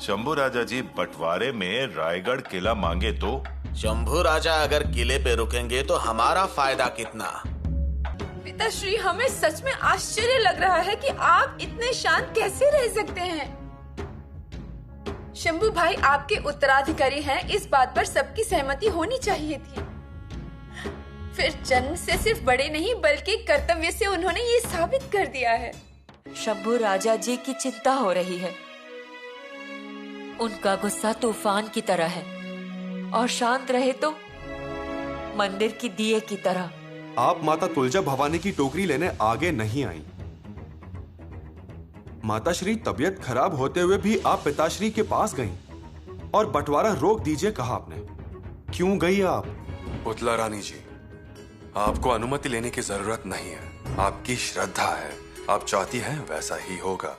शंभू राजा जी बंटवारे में रायगढ़ किला मांगे तो? शंभू राजा अगर किले पे रुकेंगे तो हमारा फायदा कितना? पिताश्री, हमें सच में आश्चर्य लग रहा है कि आप इतने शांत कैसे रह सकते हैं। शंभू भाई आपके उत्तराधिकारी हैं, इस बात पर सबकी सहमति होनी चाहिए थी। फिर जन्म से सिर्फ बड़े नहीं बल्कि कर्तव्य से उन्होंने ये साबित कर दिया है। शंभू राजा जी की चिंता हो रही है। उनका गुस्सा तूफान की तरह है और शांत रहे तो मंदिर की दिए की तरह। आप माता तुलजा भवानी की टोकरी लेने आगे नहीं आई। माताश्री, तबीयत खराब होते हुए भी आप पिताश्री के पास गईं और बंटवारा रोक दीजिए कहा आपने। क्यों गई आप? पुतला रानी जी, आपको अनुमति लेने की जरूरत नहीं है। आपकी श्रद्धा है, आप चाहती हैं वैसा ही होगा।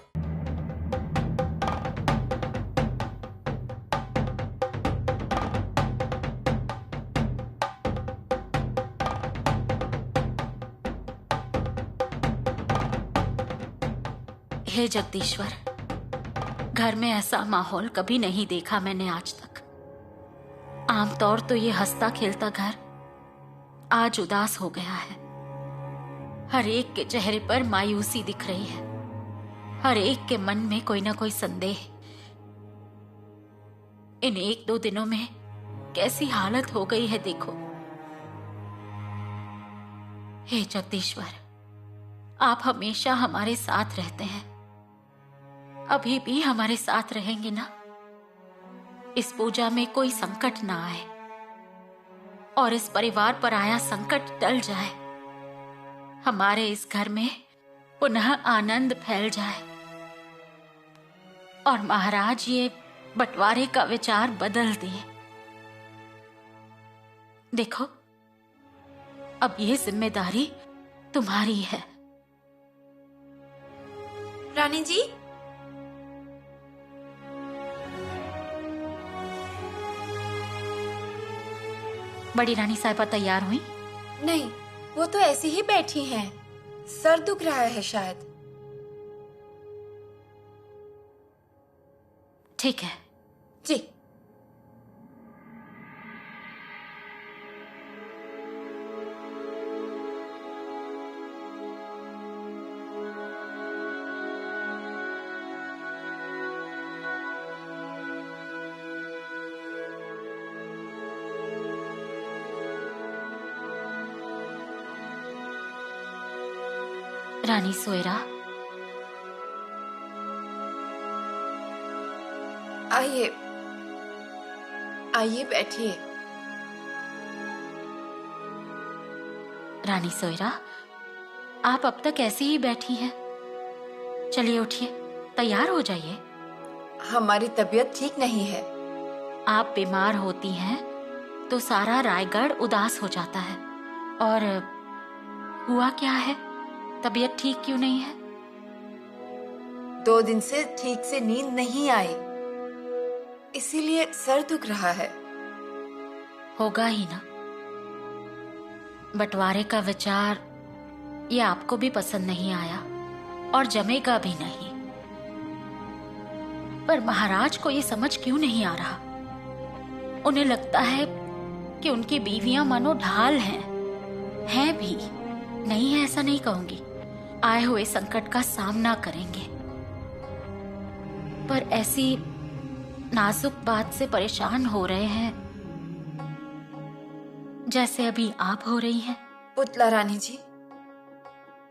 हे जगदीश्वर, घर में ऐसा माहौल कभी नहीं देखा मैंने आज तक। आमतौर तो ये हंसता खेलता घर आज उदास हो गया है। हर एक के चेहरे पर मायूसी दिख रही है, हर एक के मन में कोई ना कोई संदेह। इन 1-2 दिनों में कैसी हालत हो गई है देखो। हे जगदीश्वर, आप हमेशा हमारे साथ रहते हैं, अभी भी हमारे साथ रहेंगे ना? इस पूजा में कोई संकट ना आए और इस परिवार पर आया संकट टल जाए। हमारे इस घर में पुनः आनंद फैल जाए और महाराज ये बंटवारे का विचार बदल दिए। देखो, अब ये जिम्मेदारी तुम्हारी है। रानी जी, बड़ी रानी साहिबा तैयार हुई? नहीं, वो तो ऐसी ही बैठी हैं। सर दुख रहा है शायद। ठीक है जी। रानी सोयरा, आइए आइए बैठिए। रानी सोयरा, आप अब तक ऐसी ही बैठी हैं। चलिए उठिए, तैयार हो जाइए। हमारी तबीयत ठीक नहीं है। आप बीमार होती हैं तो सारा रायगढ़ उदास हो जाता है। और हुआ क्या है? तबीयत ठीक क्यों नहीं है? 2 दिन से ठीक से नींद नहीं आई, इसीलिए सर दुख रहा है। होगा ही ना। बंटवारे का विचार ये आपको भी पसंद नहीं आया और जमेगा भी नहीं। पर महाराज को ये समझ क्यों नहीं आ रहा? उन्हें लगता है कि उनकी बीवियां मानो ढाल हैं भी। नहीं है ऐसा नहीं कहूंगी, आए हुए संकट का सामना करेंगे, पर ऐसी नाजुक बात से परेशान हो रहे हैं जैसे अभी आप हो रही हैं। पुतला रानी जी,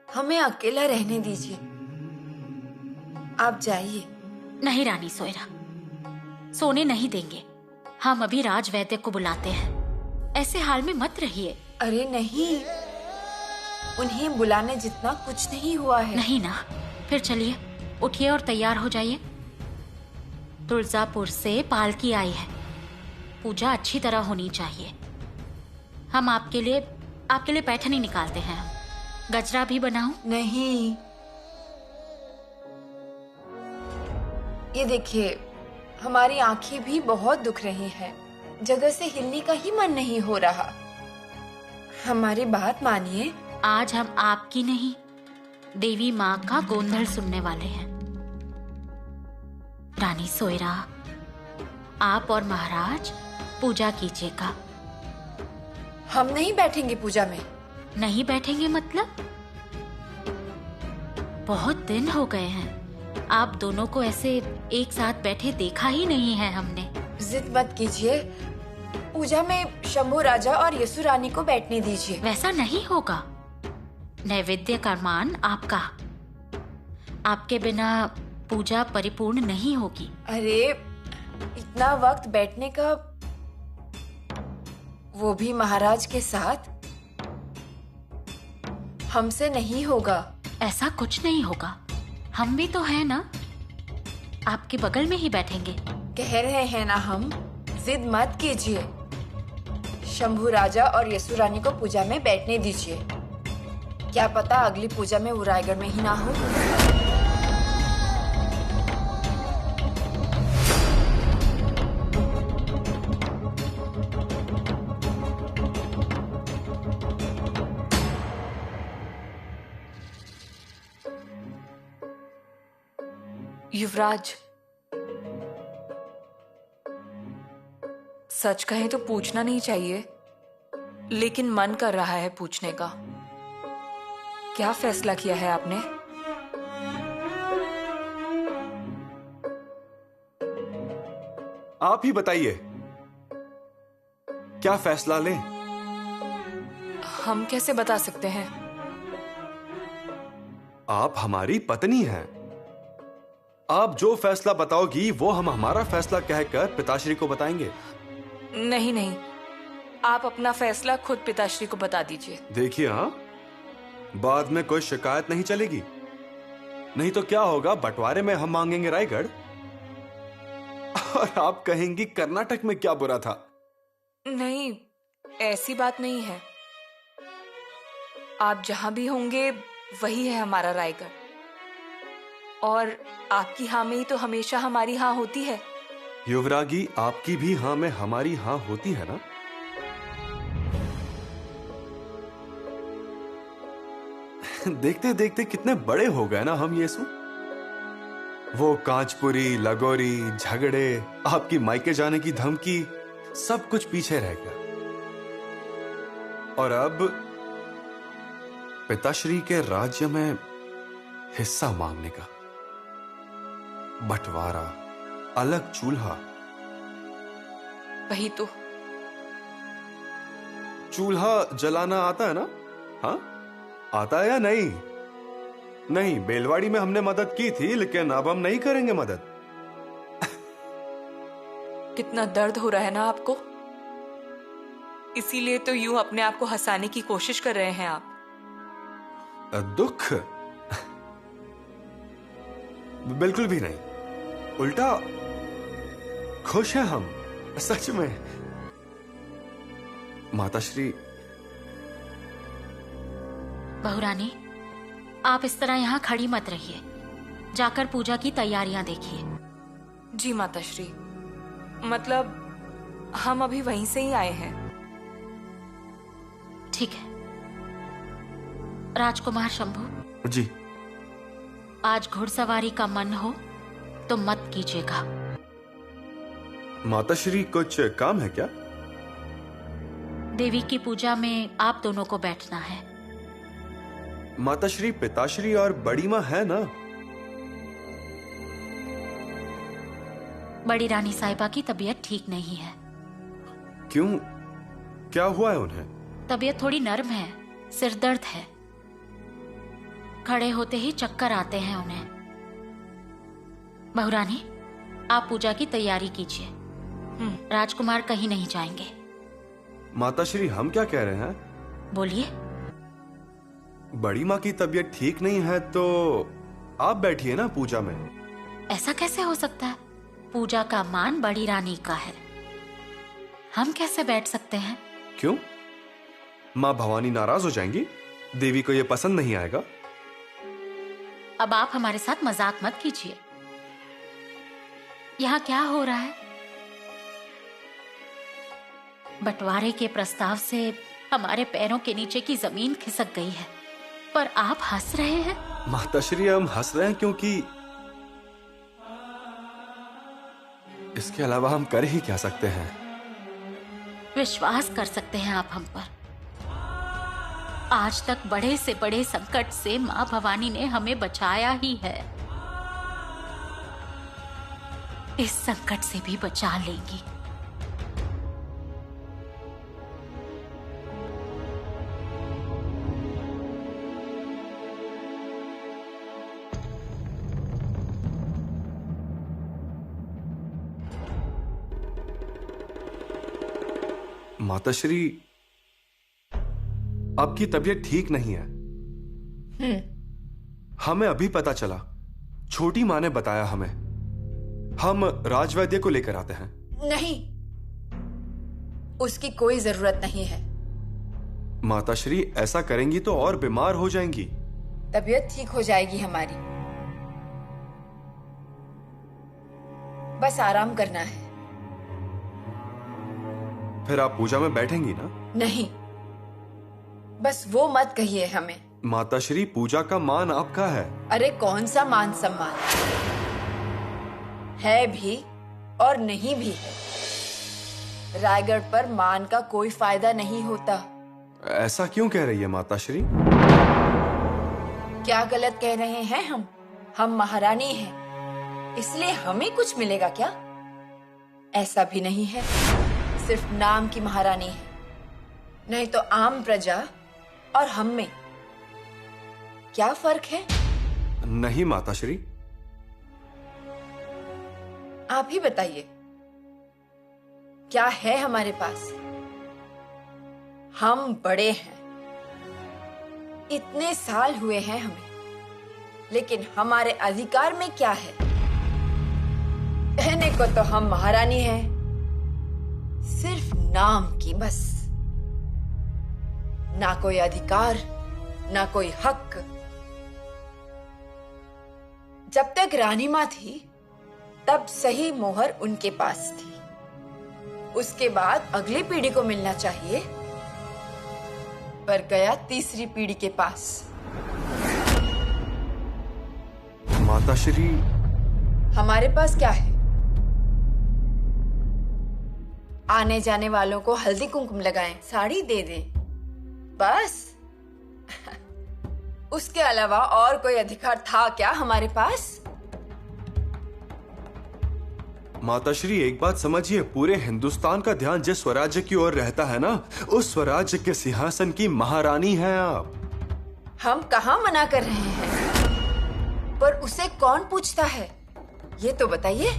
हमें अकेला रहने दीजिए, आप जाइए। नहीं रानी सोयरा, सोने नहीं देंगे। हम अभी राजवैद्य को बुलाते हैं। ऐसे हाल में मत रहिए। अरे नहीं, उन्हें बुलाने जितना कुछ नहीं हुआ है। नहीं ना? फिर चलिए, उठिए और तैयार हो जाइए। तुलजापुर से पालकी आई है, पूजा अच्छी तरह होनी चाहिए। हम आपके लिए पैठनी निकालते हैं। गजरा भी बनाऊं? नहीं, ये देखिए, हमारी आंखें भी बहुत दुख रही हैं, जगह से हिलने का ही मन नहीं हो रहा। हमारी बात मानिए। आज हम आपकी नहीं, देवी माँ का गोंधल सुनने वाले हैं। रानी सोयरा, आप और महाराज पूजा कीजिएगा। हम नहीं बैठेंगे पूजा में। नहीं बैठेंगे मतलब? बहुत दिन हो गए हैं, आप दोनों को ऐसे एक साथ बैठे देखा ही नहीं है हमने। जिद मत कीजिए, पूजा में शंभू राजा और यसु रानी को बैठने दीजिए। वैसा नहीं होगा। नैवेद्य का मान आपका, आपके बिना पूजा परिपूर्ण नहीं होगी। अरे इतना वक्त बैठने का, वो भी महाराज के साथ, हमसे नहीं होगा। ऐसा कुछ नहीं होगा, हम भी तो हैं ना, आपके बगल में ही बैठेंगे। कह रहे हैं ना हम, जिद मत कीजिए। शंभू राजा और यसु रानी को पूजा में बैठने दीजिए। क्या पता अगली पूजा में वो रायगढ़ में ही ना हो। युवराज, सच कहें तो पूछना नहीं चाहिए, लेकिन मन कर रहा है पूछने का। क्या फैसला किया है आपने? आप ही बताइए, क्या फैसला लें? हम कैसे बता सकते हैं? आप हमारी पत्नी हैं। आप जो फैसला बताओगी वो हम हमारा फैसला कहकर पिताश्री को बताएंगे। नहीं नहीं, आप अपना फैसला खुद पिताश्री को बता दीजिए। देखिए, हाँ, बाद में कोई शिकायत नहीं चलेगी। नहीं तो क्या होगा, बंटवारे में हम मांगेंगे रायगढ़ और आप कहेंगी कर्नाटक में क्या बुरा था। नहीं, ऐसी बात नहीं है। आप जहां भी होंगे वही है हमारा रायगढ़, और आपकी हाँ में ही तो हमेशा हमारी हाँ होती है। युवरागी, आपकी भी हाँ में हमारी हाँ होती है ना? देखते देखते कितने बड़े हो गए ना हम येसु। वो कांचपुरी, लगोरी, झगड़े, आपकी मायके जाने की धमकी, सब कुछ पीछे रह गया। और अब पिताश्री के राज्य में हिस्सा मांगने का, बंटवारा, अलग चूल्हा। वही तो। चूल्हा जलाना आता है ना? हाँ, आता है या नहीं? नहीं, बेलवाड़ी में हमने मदद की थी, लेकिन अब हम नहीं करेंगे मदद। कितना दर्द हो रहा है ना आपको, इसीलिए तो यूं अपने आप को हंसाने की कोशिश कर रहे हैं आप। दुख? बिल्कुल भी नहीं, उल्टा खुश हैं हम, सच में। माताश्री। बहुरानी, आप इस तरह यहाँ खड़ी मत रहिए, जाकर पूजा की तैयारियां देखिए। जी माताश्री, मतलब हम अभी वहीं से ही आए हैं। ठीक है। राजकुमार शंभू जी। आज घुड़सवारी का मन हो तो मत कीजिएगा। माताश्री, कुछ काम है क्या? देवी की पूजा में आप दोनों को बैठना है। माताश्री, पिताश्री और बड़ी माँ है ना? बड़ी रानी साहिबा की तबीयत ठीक नहीं है। क्यों, क्या हुआ है उन्हें? तबीयत थोड़ी नर्म है, सिर दर्द है, खड़े होते ही चक्कर आते हैं उन्हें। बहुरानी, आप पूजा की तैयारी कीजिए। राजकुमार कहीं नहीं जाएंगे। माताश्री, हम क्या कह रहे हैं? बोलिए। बड़ी माँ की तबीयत ठीक नहीं है तो आप बैठिए ना पूजा में। ऐसा कैसे हो सकता है? पूजा का मान बड़ी रानी का है, हम कैसे बैठ सकते हैं? क्यों? माँ भवानी नाराज हो जाएंगी, देवी को ये पसंद नहीं आएगा। अब आप हमारे साथ मजाक मत कीजिए। यहाँ क्या हो रहा है? बंटवारे के प्रस्ताव से हमारे पैरों के नीचे की जमीन खिसक गई है, पर आप हंस रहे हैं। माताश्री, हम हंस रहे हैं इसके अलावा हम कर ही क्या सकते हैं? विश्वास कर सकते हैं आप हम पर। आज तक बड़े से बड़े संकट से माँ भवानी ने हमें बचाया ही है। इस संकट से भी बचा लेंगी। माताश्री, आपकी तबीयत ठीक नहीं है। हमें अभी पता चला, छोटी माँ ने बताया हमें। हम राजवैद्य को लेकर आते हैं। नहीं, उसकी कोई जरूरत नहीं है। माताश्री, ऐसा करेंगी तो और बीमार हो जाएंगी। तबीयत ठीक हो जाएगी हमारी, बस आराम करना है। फिर आप पूजा में बैठेंगी ना? नहीं, बस वो मत कहिए हमें। माताश्री, पूजा का मान आपका है। अरे कौन सा मान सम्मान है भी और नहीं भी है। रायगढ़ पर मान का कोई फायदा नहीं होता। ऐसा क्यों कह रही है माताश्री? क्या गलत कह रहे हैं हम महारानी हैं, इसलिए हमें कुछ मिलेगा क्या? ऐसा भी नहीं है, सिर्फ नाम की महारानी है, नहीं तो आम प्रजा और हम में क्या फर्क है? नहीं माताश्री। आप ही बताइए, क्या है हमारे पास? हम बड़े हैं, इतने साल हुए हैं हमें, लेकिन हमारे अधिकार में क्या है? कहने को तो हम महारानी हैं, सिर्फ नाम की बस। ना कोई अधिकार, ना कोई हक। जब तक रानी माँ थी तब सही मोहर उनके पास थी। उसके बाद अगली पीढ़ी को मिलना चाहिए, पर गया तीसरी पीढ़ी के पास। माताश्री, हमारे पास क्या है? आने जाने वालों को हल्दी कुंकुम लगाएं, साड़ी दे दें, बस। उसके अलावा और कोई अधिकार था क्या हमारे पास? माताश्री, एक बात समझिए, पूरे हिंदुस्तान का ध्यान जिस स्वराज्य की ओर रहता है ना, उस स्वराज्य के सिंहासन की महारानी हैं आप। हम कहाँ मना कर रहे हैं, पर उसे कौन पूछता है, ये तो बताइए।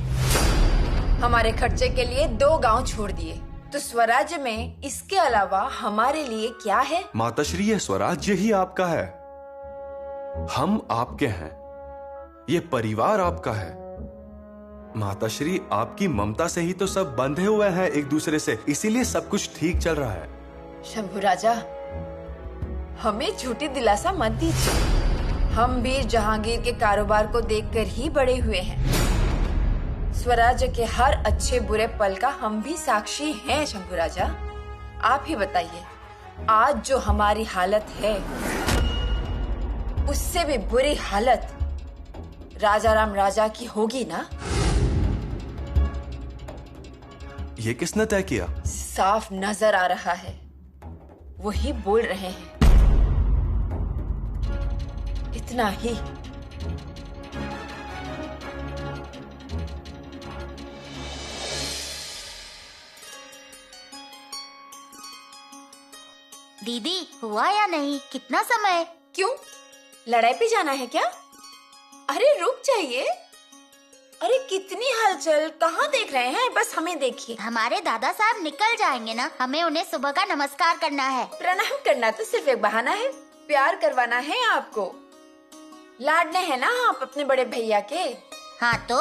हमारे खर्चे के लिए 2 गांव छोड़ दिए, तो स्वराज्य में इसके अलावा हमारे लिए क्या है? माताश्री, ये स्वराज्य ही आपका है, हम आपके हैं, ये परिवार आपका है। माताश्री, आपकी ममता से ही तो सब बंधे हुए हैं एक दूसरे से, इसीलिए सब कुछ ठीक चल रहा है। शंभू राजा, हमें झूठी दिलासा मत दीजिए। हम भी जहांगीर के कारोबार को देखकर ही बड़े हुए हैं। स्वराज्य के हर अच्छे बुरे पल का हम भी साक्षी हैं। शंभू राजा, आप ही बताइए, आज जो हमारी हालत है उससे भी बुरी हालत राजाराम राजा की होगी ना? ये किसने तय किया? साफ नजर आ रहा है, वही बोल रहे हैं। इतना ही। दीदी, हुआ या नहीं? कितना समय? क्यों, लड़ाई पे जाना है क्या? अरे रुक जाइए। अरे कितनी हलचल, कहाँ देख रहे हैं? बस हमें देखिए। हमारे दादा साहब निकल जाएंगे ना, हमें उन्हें सुबह का नमस्कार करना है। प्रणाम करना तो सिर्फ एक बहाना है, प्यार करवाना है आपको। लाडले हैं ना आप अपने बड़े भैया के। हाँ तो?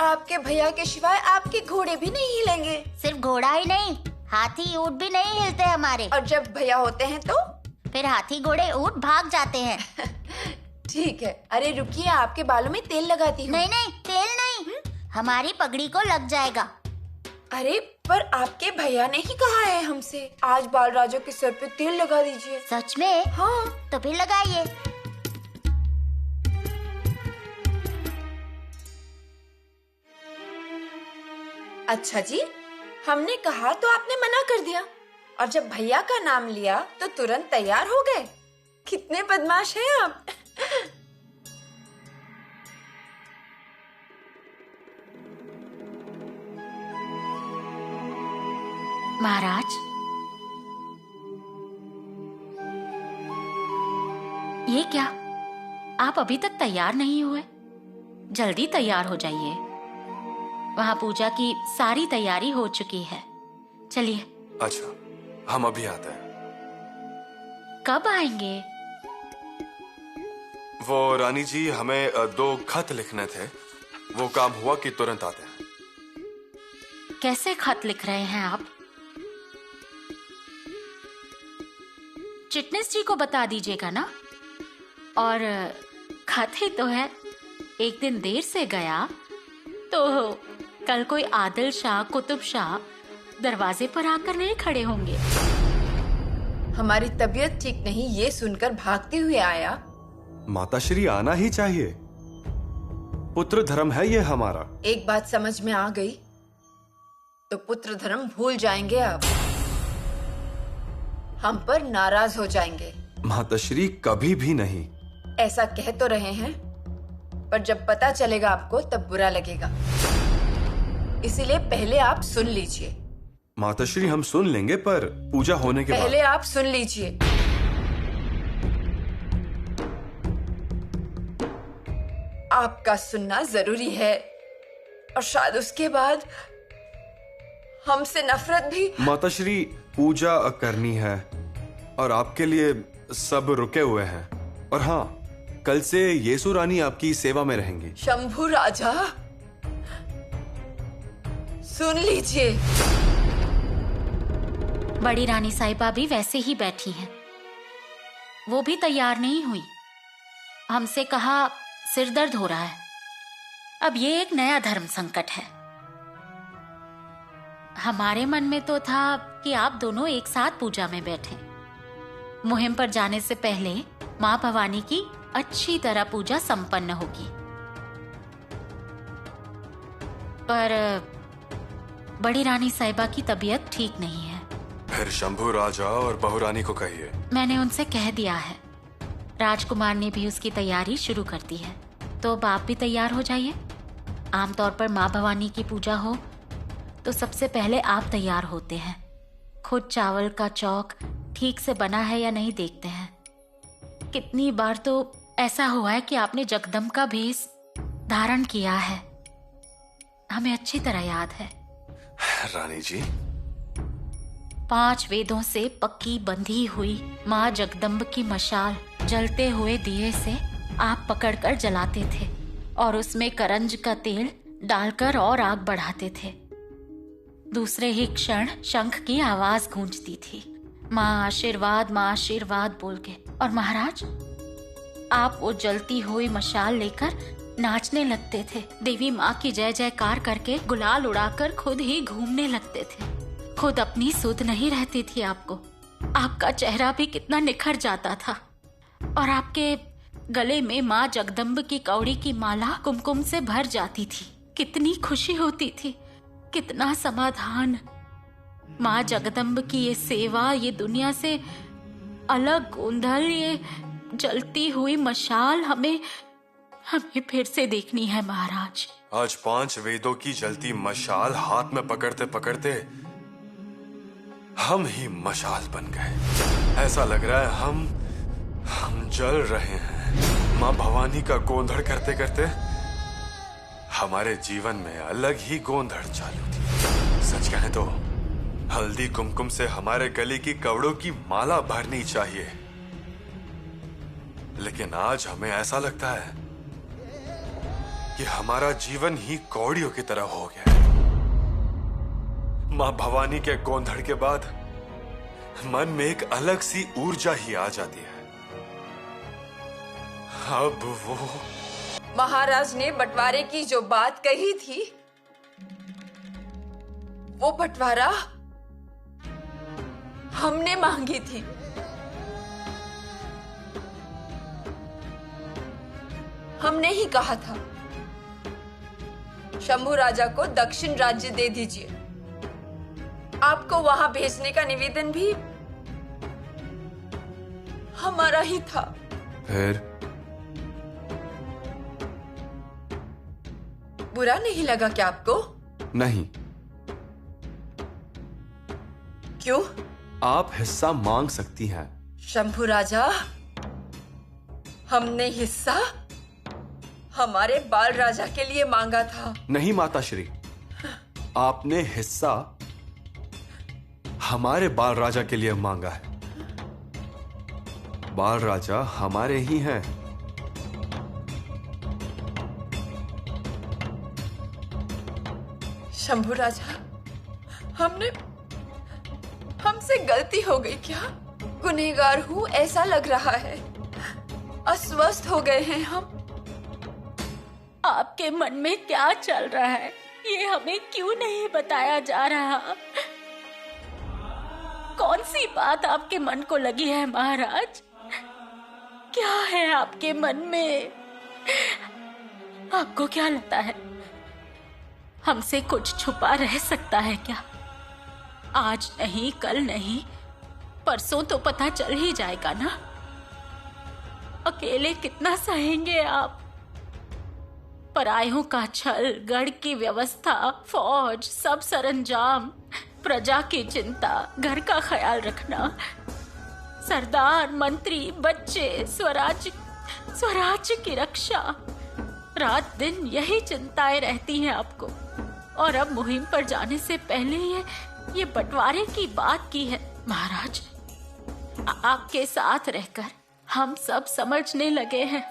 आपके भैया के सिवाय आपके घोड़े भी नहीं हिलेंगे। सिर्फ घोड़ा ही नहीं, हाथी ऊंट भी नहीं हिलते हमारे। और जब भैया होते हैं तो फिर हाथी घोड़े ऊंट भाग जाते हैं। ठीक है। अरे रुकिए, आपके बालों में तेल लगाती हूँ। नहीं नहीं, तेल नहीं, हमारी पगड़ी को लग जाएगा। अरे पर आपके भैया ने ही कहा है हमसे, आज बाल राजा के सर पे तेल लगा दीजिए। सच में? हाँ। तो फिर लगाइए। अच्छा जी, हमने कहा तो आपने मना कर दिया, और जब भैया का नाम लिया तो तुरंत तैयार हो गए। कितने बदमाश हैं आप। महाराज, ये क्या, आप अभी तक तैयार नहीं हुए? जल्दी तैयार हो जाइए। वहां पूजा की सारी तैयारी हो चुकी है। चलिए। अच्छा, हम अभी आते हैं। कब आएंगे? वो रानी जी, हमें 2 खत लिखने थे। वो काम हुआ कि तुरंत आते हैं। कैसे खत लिख रहे हैं आप? चिटनिस जी को बता दीजिएगा ना। और खत ही तो है, एक दिन देर से गया तो कल कोई आदिल शाह, कुतुब शाह दरवाजे पर आकर नहीं खड़े होंगे। हमारी तबीयत ठीक नहीं ये सुनकर भागते हुए आया। माताश्री, आना ही चाहिए, पुत्र धर्म है ये हमारा। एक बात समझ में आ गई, तो पुत्र धर्म भूल जाएंगे आप, हम पर नाराज हो जाएंगे। माताश्री, कभी भी नहीं। ऐसा कह तो रहे हैं, पर जब पता चलेगा आपको तब बुरा लगेगा। इसीलिए पहले आप सुन लीजिए। माताश्री, हम सुन लेंगे, पर पूजा होने के पहले आप सुन लीजिए। आपका सुनना जरूरी है, और शायद उसके बाद हमसे नफरत भी। माताश्री, पूजा करनी है और आपके लिए सब रुके हुए हैं। और हाँ, कल से येसु रानी आपकी सेवा में रहेंगी। शंभू राजा, सुन लीजिए। बड़ी रानी साहिबा भी वैसे ही बैठी हैं। वो भी तैयार नहीं हुई। हमसे कहा सिर दर्द हो रहा है। अब ये एक नया धर्म संकट है। हमारे मन में तो था कि आप दोनों एक साथ पूजा में बैठे। मुहिम पर जाने से पहले मां भवानी की अच्छी तरह पूजा संपन्न होगी। पर बड़ी रानी साहिबा की तबीयत ठीक नहीं है। फिर शंभू राजा और बहुरानी को कहिए। मैंने उनसे कह दिया है। राजकुमार ने भी उसकी तैयारी शुरू कर दी है, तो अब आप भी तैयार हो जाइए। आमतौर पर माँ भवानी की पूजा हो तो सबसे पहले आप तैयार होते हैं। खुद चावल का चौक ठीक से बना है या नहीं देखते हैं। कितनी बार तो ऐसा हुआ है कि आपने जगदम्ब का भेष धारण किया है, हमें अच्छी तरह याद है। रानी जी, 5 वेदों से पक्की बंधी हुई माँ जगदम्ब की मशाल जलते हुए दिए से आप पकड़कर जलाते थे और उसमें करंज का तेल डालकर और आग बढ़ाते थे। दूसरे ही क्षण शंख की आवाज गूंजती थी, माँ आशीर्वाद बोल के। और महाराज, आप वो जलती हुई मशाल लेकर नाचने लगते थे। देवी माँ की जय जयकार करके गुलाल उड़ाकर खुद ही घूमने लगते थे। खुद अपनी सुध नहीं रहती थी आपको। आपका चेहरा भी कितना निखर जाता था, और आपके गले में माँ जगदम्ब की कौड़ी की माला कुमकुम से भर जाती थी। कितनी खुशी होती थी, कितना समाधान। माँ जगदम्ब की ये सेवा, ये दुनिया से अलग गोंधल, ये जलती हुई मशाल हमें फिर से देखनी है महाराज। आज 5 वेदों की जलती मशाल हाथ में पकड़ते पकड़ते हम ही मशाल बन गए। ऐसा लग रहा है हम जल रहे हैं। माँ भवानी का गोंधड़ करते करते हमारे जीवन में अलग ही गोंधड़ चालू थी। सच कहें तो हल्दी कुमकुम से हमारे गले की कवड़ों की माला भरनी चाहिए, लेकिन आज हमें ऐसा लगता है कि हमारा जीवन ही कौड़ियों की तरह हो गया है। मां भवानी के गोंधड़ के बाद मन में एक अलग सी ऊर्जा ही आ जाती है। अब वो महाराज ने बंटवारे की जो बात कही थी, वो बंटवारा हमने मांगी थी। हमने ही कहा था शंभू राजा को दक्षिण राज्य दे दीजिए। आपको वहां भेजने का निवेदन भी हमारा ही था। फिर बुरा नहीं लगा क्या आपको? नहीं। क्यों? आप हिस्सा मांग सकती हैं। शंभू राजा, हमने हिस्सा हमारे बाल राजा के लिए मांगा था। नहीं माताश्री, आपने हिस्सा हमारे बाल राजा के लिए मांगा है। बाल राजा हमारे ही हैं। शंभू राजा, हमसे गलती हो गई क्या? गुनहगार हूँ ऐसा लग रहा है। अस्वस्थ हो गए हैं हम। आपके मन में क्या चल रहा है ये हमें क्यों नहीं बताया जा रहा? कौन सी बात आपके मन को लगी है महाराज? क्या है आपके मन में? आपको क्या लगता है हमसे कुछ छुपा रह सकता है क्या? आज नहीं, कल नहीं, परसों तो पता चल ही जाएगा ना। अकेले कितना सहेंगे आप? परायों का छल, गढ़ की व्यवस्था, फौज, सब सरंजाम, प्रजा की चिंता, घर का ख्याल रखना, सरदार, मंत्री, बच्चे, स्वराज्य की रक्षा, रात दिन यही चिंताएं रहती हैं आपको। और अब मुहिम पर जाने से पहले ये बंटवारे की बात की है। महाराज, आपके साथ रहकर हम सब समझने लगे हैं।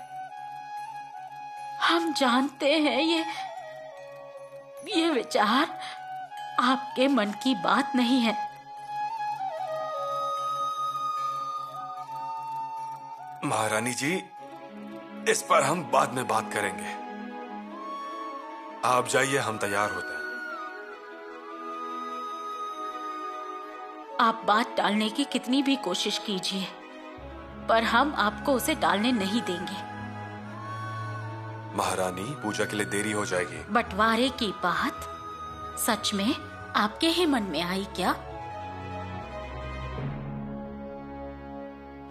हम जानते हैं ये विचार आपके मन की बात नहीं है। महारानी जी, इस पर हम बाद में बात करेंगे। आप जाइए, हम तैयार होते हैं। आप बात टालने की कितनी भी कोशिश कीजिए, पर हम आपको उसे टालने नहीं देंगे। महारानी, पूजा के लिए देरी हो जाएगी। बंटवारे की बात सच में आपके ही मन में आई क्या?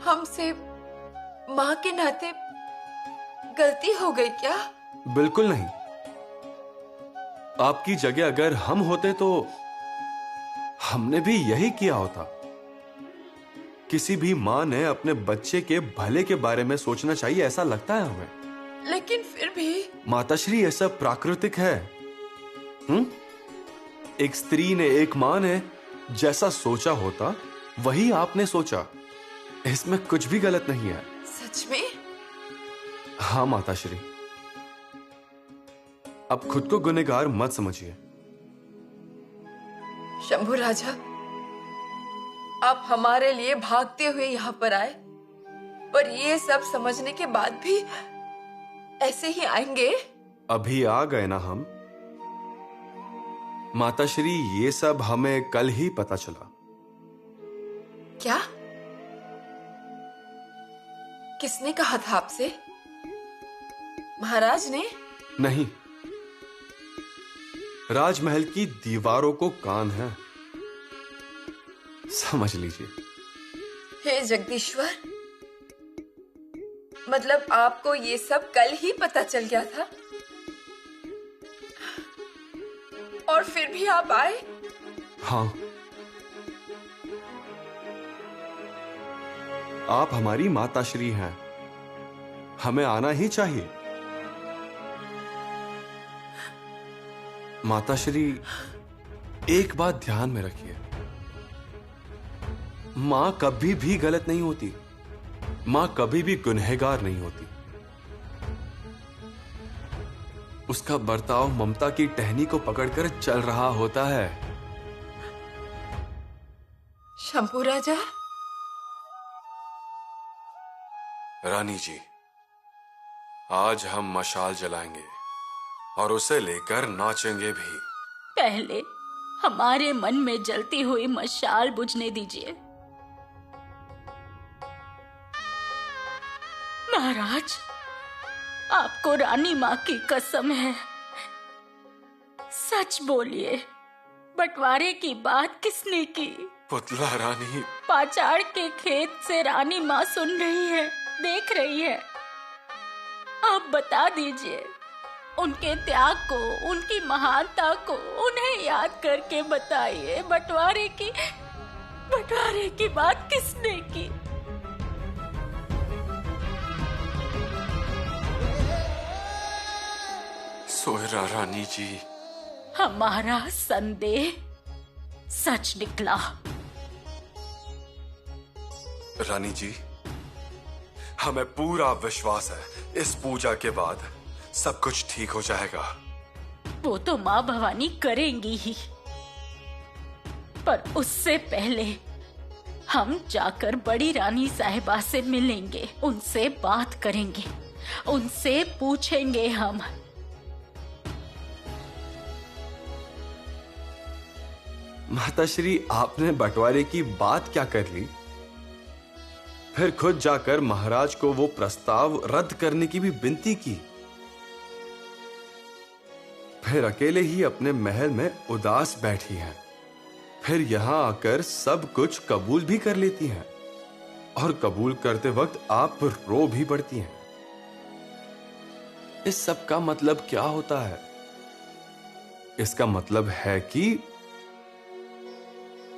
हमसे माँ के नाते गलती हो गई क्या? बिल्कुल नहीं। आपकी जगह अगर हम होते तो हमने भी यही किया होता। किसी भी माँ ने अपने बच्चे के भले के बारे में सोचना चाहिए, ऐसा लगता है हमें। लेकिन फिर भी माताश्री, ये सब प्राकृतिक है। एक स्त्री ने, एक माँ ने जैसा सोचा होता वही आपने सोचा। इसमें कुछ भी गलत नहीं है। सच में? हाँ माताश्री, अब खुद को गुनहगार मत समझिए। शंभू राजा, आप हमारे लिए भागते हुए यहाँ पर आए, पर ये सब समझने के बाद भी ऐसे ही आएंगे? अभी आ गए ना हम। माताश्री, ये सब हमें कल ही पता चला। क्या? किसने कहा था आपसे? महाराज ने? नहीं, राजमहल की दीवारों को कान है, समझ लीजिए। हे जगदीश्वर, मतलब आपको ये सब कल ही पता चल गया था और फिर भी आप आए? हाँ, आप हमारी माताश्री हैं, हमें आना ही चाहिए। माताश्री, एक बात ध्यान में रखिए, मां कभी भी गलत नहीं होती, मां कभी भी गुनहगार नहीं होती। उसका बर्ताव ममता की टहनी को पकड़कर चल रहा होता है। शंभू राजा, रानी जी, आज हम मशाल जलाएंगे और उसे लेकर नाचेंगे भी। पहले हमारे मन में जलती हुई मशाल बुझने दीजिए। महाराज, आपको रानी माँ की कसम है, सच बोलिए, बंटवारे की बात किसने की? पुतला रानी। पाचाड़ के खेत से रानी माँ सुन रही है, देख रही है। आप बता दीजिए, उनके त्याग को, उनकी महानता को उन्हें याद करके बताइए, बंटवारे की बात किसने की? सोयरा रानी जी, हमारा संदेह सच निकला। रानी जी, हमें पूरा विश्वास है इस पूजा के बाद सब कुछ ठीक हो जाएगा। वो तो माँ भवानी करेंगी ही, पर उससे पहले हम जाकर बड़ी रानी साहिबा से मिलेंगे, उनसे बात करेंगे, उनसे पूछेंगे हम। माताश्री, आपने बंटवारे की बात क्या कर ली? फिर खुद जाकर महाराज को वो प्रस्ताव रद्द करने की भी विनती की। फिर अकेले ही अपने महल में उदास बैठी हैं। फिर यहां आकर सब कुछ कबूल भी कर लेती हैं, और कबूल करते वक्त आप रो भी पड़ती हैं। इस सब का मतलब क्या होता है? इसका मतलब है कि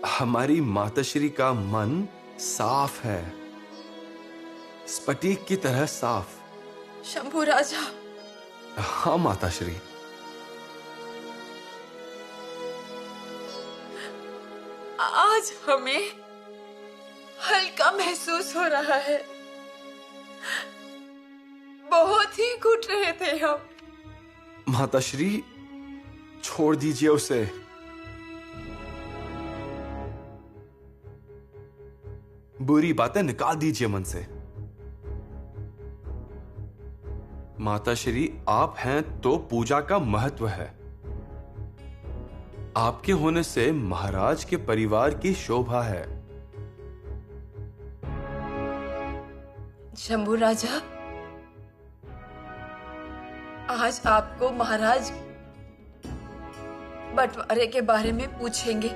हमारी माताश्री का मन साफ है, स्फटिक की तरह साफ। शंभू राजा। हाँ माताश्री। आज हमें हल्का महसूस हो रहा है। बहुत ही घुट रहे थे हम। माताश्री, छोड़ दीजिए उसे। बुरी बातें निकाल दीजिए मन से। माताश्री, आप हैं तो पूजा का महत्व है। आपके होने से महाराज के परिवार की शोभा है। शंभू राजा, आज आपको महाराज बंटवारे के बारे में पूछेंगे।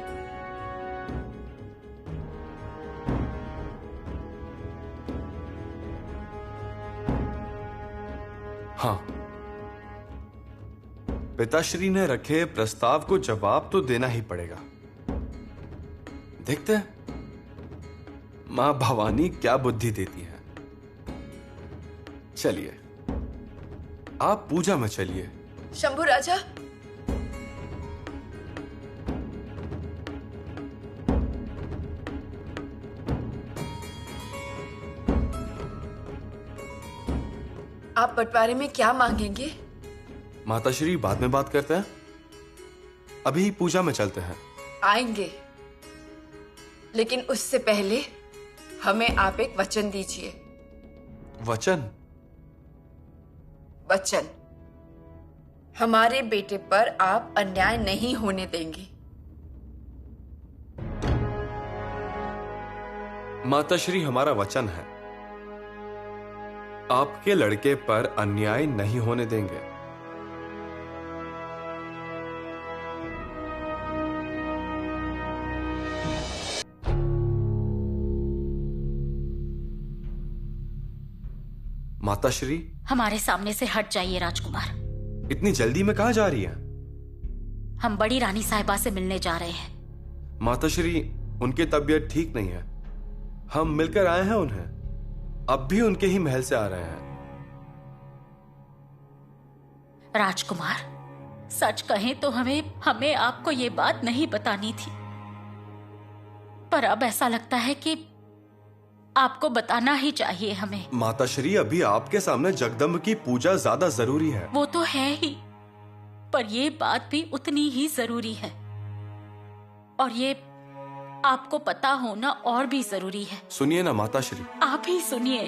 हाँ, पिताश्री ने रखे प्रस्ताव को जवाब तो देना ही पड़ेगा। देखते हैं मां भवानी क्या बुद्धि देती है। चलिए, आप पूजा में चलिए। शंभू राजा, आप बंटवारे में क्या मांगेंगे? माताश्री, बाद में बात करते हैं, अभी पूजा में चलते हैं। आएंगे, लेकिन उससे पहले हमें आप एक वचन दीजिए। वचन? वचन, हमारे बेटे पर आप अन्याय नहीं होने देंगे। माताश्री, हमारा वचन है, आपके लड़के पर अन्याय नहीं होने देंगे। माताश्री, हमारे सामने से हट जाइए राजकुमार। इतनी जल्दी में कहां जा रही हैं? हम बड़ी रानी साहिबा से मिलने जा रहे हैं। माताश्री, उनकी तबीयत ठीक नहीं है। हम मिलकर आए हैं उन्हें, अब भी उनके ही महल से आ रहे हैं। राजकुमार, सच कहें तो हमें आपको ये बात नहीं बतानी थी, पर अब ऐसा लगता है कि आपको बताना ही चाहिए हमें। माताश्री, अभी आपके सामने जगदम्ब की पूजा ज्यादा जरूरी है। वो तो है ही, पर ये बात भी उतनी ही जरूरी है, और ये आपको पता होना और भी जरूरी है। सुनिए ना माताश्री। आप ही सुनिए।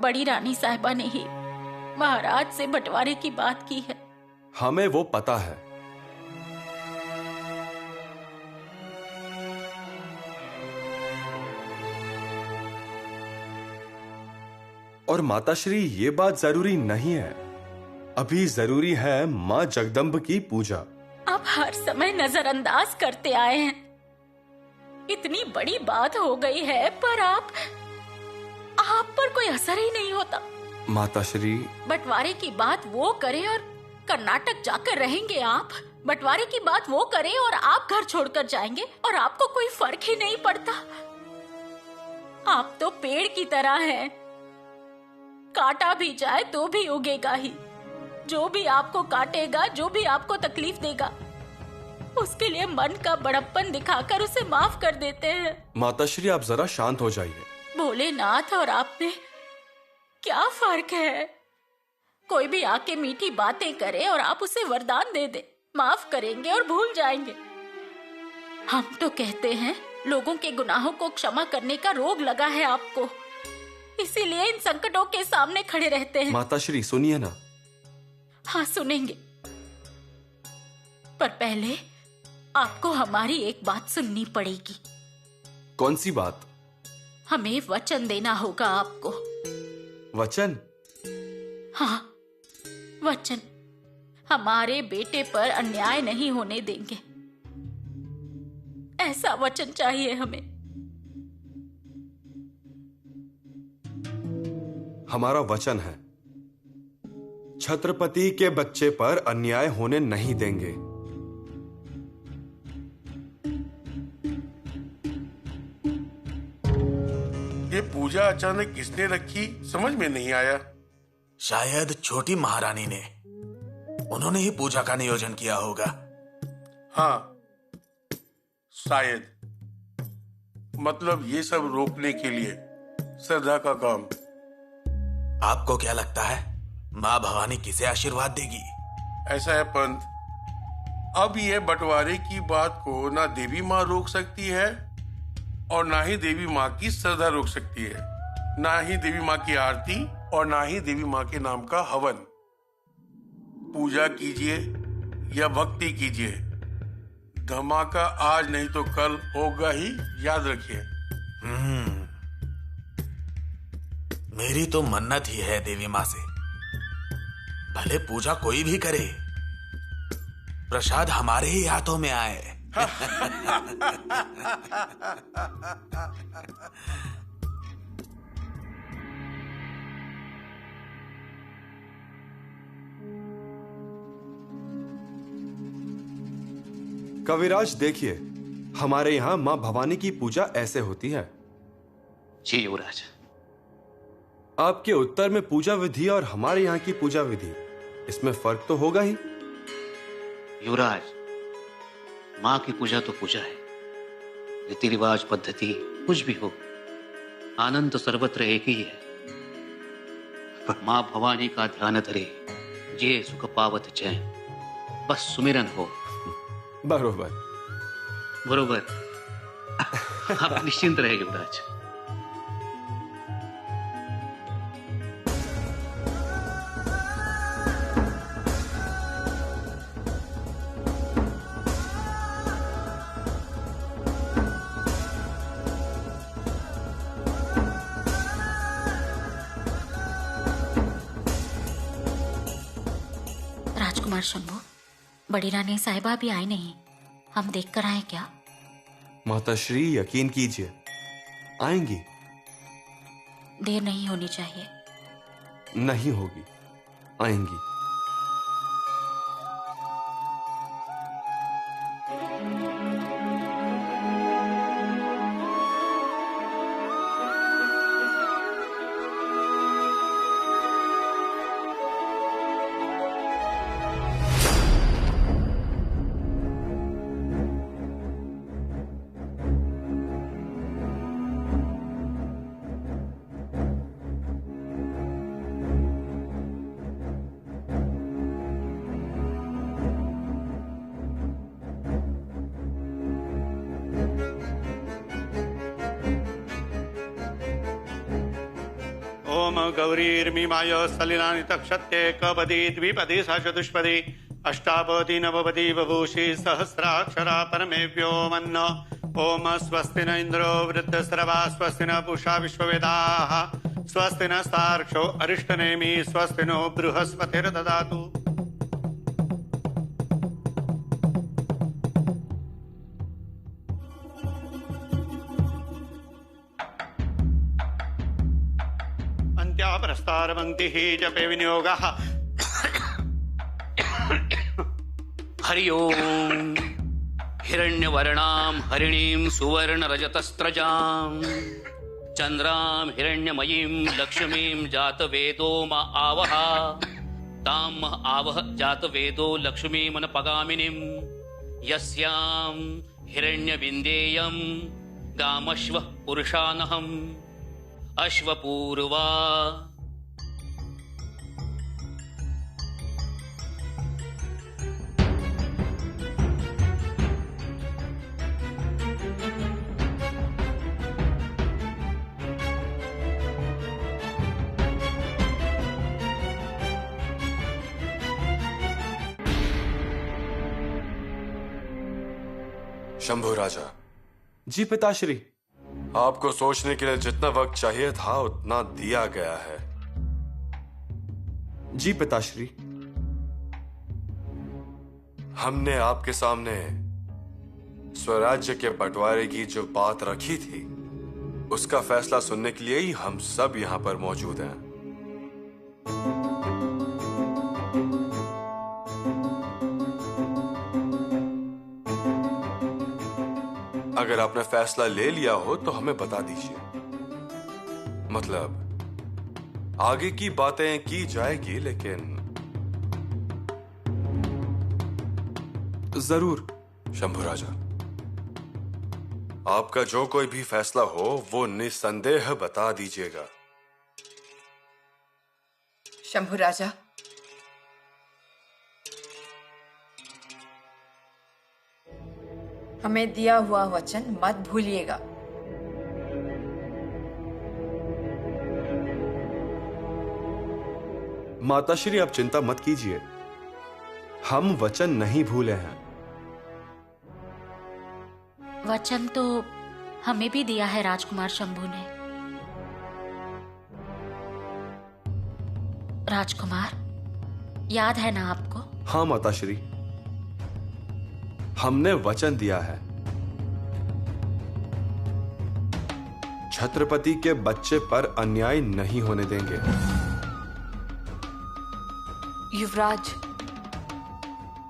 बड़ी रानी साहिबा ने ही महाराज से बंटवारे की बात की है। हमें वो पता है। और माताश्री, ये बात जरूरी नहीं है। अभी जरूरी है माँ जगदम्ब की पूजा। आप हर समय नजरअंदाज करते आए हैं। इतनी बड़ी बात हो गई है पर आप पर कोई असर ही नहीं होता। माताश्री, बंटवारे की बात वो करें और कर्नाटक जाकर रहेंगे आप। बंटवारे की बात वो करें और आप घर छोड़कर जाएंगे और आपको कोई फर्क ही नहीं पड़ता। आप तो पेड़ की तरह हैं, काटा भी जाए तो भी उगेगा ही। जो भी आपको काटेगा, जो भी आपको तकलीफ देगा, उसके लिए मन का बड़प्पन दिखाकर उसे माफ कर देते हैं। माताश्री आप जरा शांत हो जाइए। भोलेनाथ और आप में क्या फर्क है? कोई भी आके मीठी बातें करे और आप उसे वरदान दे दे, माफ करेंगे और भूल जाएंगे। हम तो कहते हैं लोगों के गुनाहों को क्षमा करने का रोग लगा है आपको, इसीलिए इन संकटों के सामने खड़े रहते हैं। माताश्री सुनिए ना। हाँ सुनेंगे, पर पहले आपको हमारी एक बात सुननी पड़ेगी। कौन सी बात? हमें वचन देना होगा आपको। वचन? हाँ वचन। हमारे बेटे पर अन्याय नहीं होने देंगे, ऐसा वचन चाहिए हमें। हमारा वचन है, छत्रपति के बच्चे पर अन्याय होने नहीं देंगे। ये पूजा अचानक किसने रखी, समझ में नहीं आया। शायद छोटी महारानी ने, उन्होंने ही पूजा का नियोजन किया होगा। हाँ शायद, मतलब ये सब रोकने के लिए श्रद्धा का काम। आपको क्या लगता है माँ भवानी किसे आशीर्वाद देगी? ऐसा है पंत, अब ये बंटवारे की बात को ना देवी माँ रोक सकती है और ना ही देवी माँ की श्रद्धा रोक सकती है, ना ही देवी माँ की आरती और ना ही देवी माँ के नाम का हवन। पूजा कीजिए या भक्ति कीजिए, धमाका आज नहीं तो कल होगा ही, याद रखिए। मेरी तो मन्नत ही है देवी माँ से, भले पूजा कोई भी करे, प्रसाद हमारे ही हाथों में आए। कविराज देखिए, हमारे यहाँ माँ भवानी की पूजा ऐसे होती है। जी युवराज। आपके उत्तर में पूजा विधि और हमारे यहाँ की पूजा विधि, इसमें फर्क तो होगा ही। युवराज, माँ की पूजा तो पूजा है, रीति रिवाज पद्धति कुछ भी हो, आनंद तो सर्वत्र एक ही है। पर माँ भवानी का ध्यान धरे ये सुख पावत चैन, बस सुमिरन हो। बरोबर बरोबर। आप निश्चिंत रहे युवराज। राजकुमार शंभू, बड़ी रानी साहिबा भी आई नहीं, हम देख कर आए क्या? माताश्री यकीन कीजिए, आएंगी। देर नहीं होनी चाहिए। नहीं होगी, आएंगी। ओम गौरीर्मीमाय सलिलानि तक्षत्ये कपदी द्विपदी सा चतुष्पदी अष्टापदी नवपदी बभूषि सहस्राक्षरा परमे व्योमन्न। ओम स्वस्ति न इंद्रो वृद्धस्रवा स्वस्ति न पूषा विश्ववेदाः स्वस्ति नस्तार्क्ष्यो अरिष्टनेमि स्वस्ति नो बृहस्पतिर्ददातु। प्रस्तारपङ्क्तिः जपे विनियोगः। हरि ओम। हिरण्यवर्णां हरिणीं सुवर्णरजतस्रजां चन्द्रां हिरण्यमयीं लक्ष्मीं जातवेदो म आवह तां म आवह जातवेदो लक्ष्मीमनपगामिनीं यस्यां हिरण्यविन्देयं गामश्वः पुरुषानहम् अश्वपूर्वा। शंभू राजा। जी पिताश्री। आपको सोचने के लिए जितना वक्त चाहिए था उतना दिया गया है। जी पिताश्री। हमने आपके सामने स्वराज्य के बंटवारे की जो बात रखी थी उसका फैसला सुनने के लिए ही हम सब यहां पर मौजूद हैं। अगर आपने फैसला ले लिया हो तो हमें बता दीजिए, मतलब आगे की बातें की जाएगी, लेकिन जरूर। शंभू राजा, आपका जो कोई भी फैसला हो वो निसंदेह बता दीजिएगा। शंभू राजा, हमें दिया हुआ वचन मत भूलिएगा। माताश्री आप चिंता मत कीजिए, हम वचन नहीं भूले हैं। वचन तो हमें भी दिया है राजकुमार शंभू ने। राजकुमार, याद है ना आपको? हाँ माताश्री, हमने वचन दिया है छत्रपति के बच्चे पर अन्याय नहीं होने देंगे। युवराज,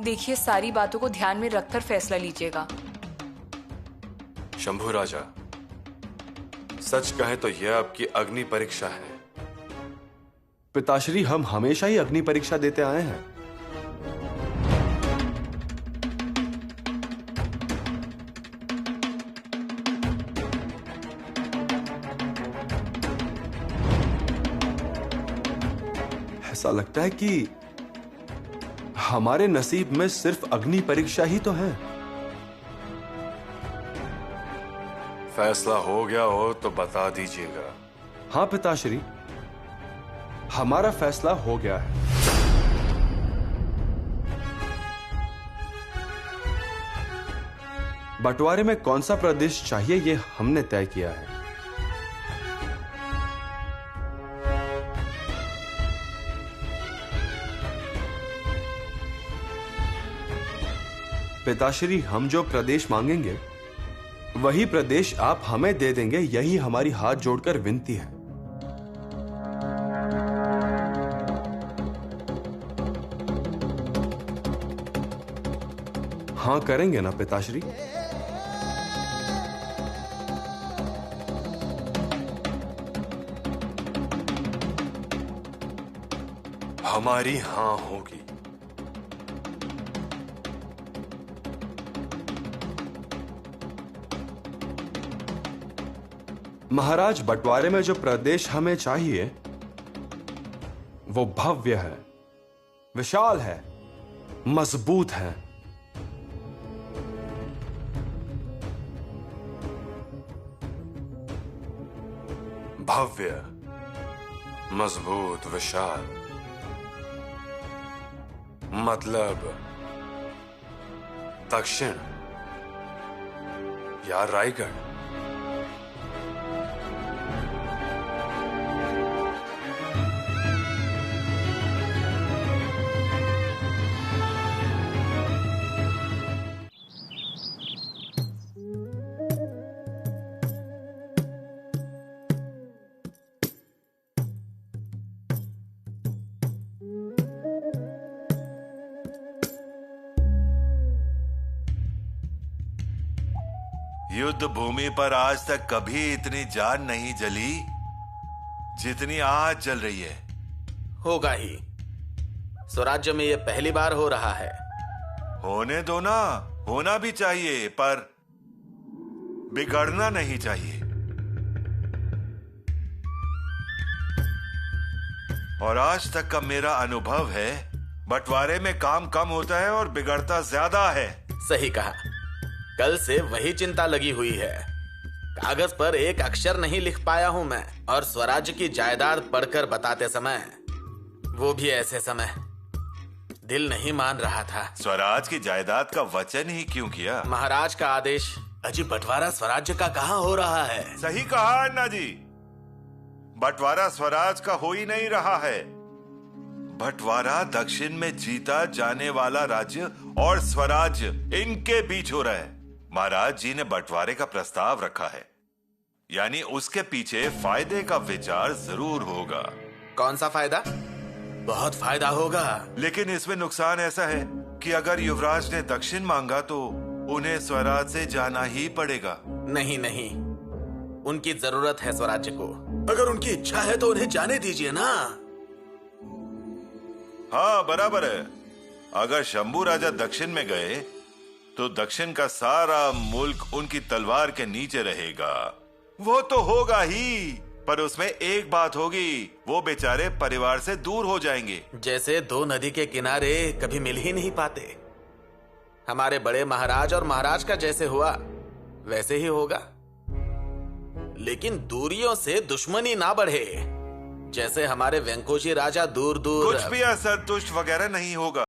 देखिए, सारी बातों को ध्यान में रखकर फैसला लीजिएगा। शंभू राजा, सच कहें तो यह आपकी अग्नि परीक्षा है। पिताश्री, हम हमेशा ही अग्नि परीक्षा देते आए हैं। ऐसा लगता है कि हमारे नसीब में सिर्फ अग्नि परीक्षा ही तो है। फैसला हो गया हो तो बता दीजिएगा। हाँ पिताश्री, हमारा फैसला हो गया है। बंटवारे में कौन सा प्रदेश चाहिए ये हमने तय किया है। पिताश्री, हम जो प्रदेश मांगेंगे वही प्रदेश आप हमें दे देंगे, यही हमारी हाथ जोड़कर विनती है। हाँ करेंगे ना पिताश्री? हमारी हाँ होगी। महाराज, बंटवारे में जो प्रदेश हमें चाहिए वो भव्य है, विशाल है, मजबूत है। भव्य, मजबूत, विशाल, मतलब दक्षिण या रायगढ़। युद्ध भूमि पर आज तक कभी इतनी जान नहीं जली जितनी आज जल रही है। होगा ही। स्वराज्य में ये पहली बार हो रहा है। होने दो ना, होना भी चाहिए, पर बिगड़ना नहीं चाहिए। और आज तक का मेरा अनुभव है, बंटवारे में काम कम होता है और बिगड़ता ज्यादा है। सही कहा। कल से वही चिंता लगी हुई है। कागज पर एक अक्षर नहीं लिख पाया हूं मैं, और स्वराज्य की जायदाद पढ़कर बताते समय, वो भी ऐसे समय, दिल नहीं मान रहा था। स्वराज की जायदाद का वचन ही क्यों किया? महाराज का आदेश। अजी बंटवारा स्वराज्य का कहाँ हो रहा है? सही कहा अन्ना जी, बंटवारा स्वराज का हो ही नहीं रहा है। बंटवारा दक्षिण में जीता जाने वाला राज्य और स्वराज्य, इनके बीच हो रहा है। महाराज जी ने बंटवारे का प्रस्ताव रखा है, यानी उसके पीछे फायदे का विचार जरूर होगा। कौन सा फायदा? बहुत फायदा होगा। लेकिन इसमें नुकसान ऐसा है कि अगर युवराज ने दक्षिण मांगा तो उन्हें स्वराज से जाना ही पड़ेगा। नहीं नहीं, उनकी जरूरत है स्वराज्य को। अगर उनकी इच्छा है तो उन्हें जाने दीजिए ना। हाँ बराबर है। अगर शंभू राजा दक्षिण में गए तो दक्षिण का सारा मुल्क उनकी तलवार के नीचे रहेगा। वो तो होगा ही, पर उसमें एक बात होगी, वो बेचारे परिवार से दूर हो जाएंगे। जैसे दो नदी के किनारे कभी मिल ही नहीं पाते। हमारे बड़े महाराज और महाराज का जैसे हुआ वैसे ही होगा। लेकिन दूरियों से दुश्मनी ना बढ़े, जैसे हमारे वेंकोजी राजा दूर दूर। कुछ भी असंतुष्ट वगैरह नहीं होगा।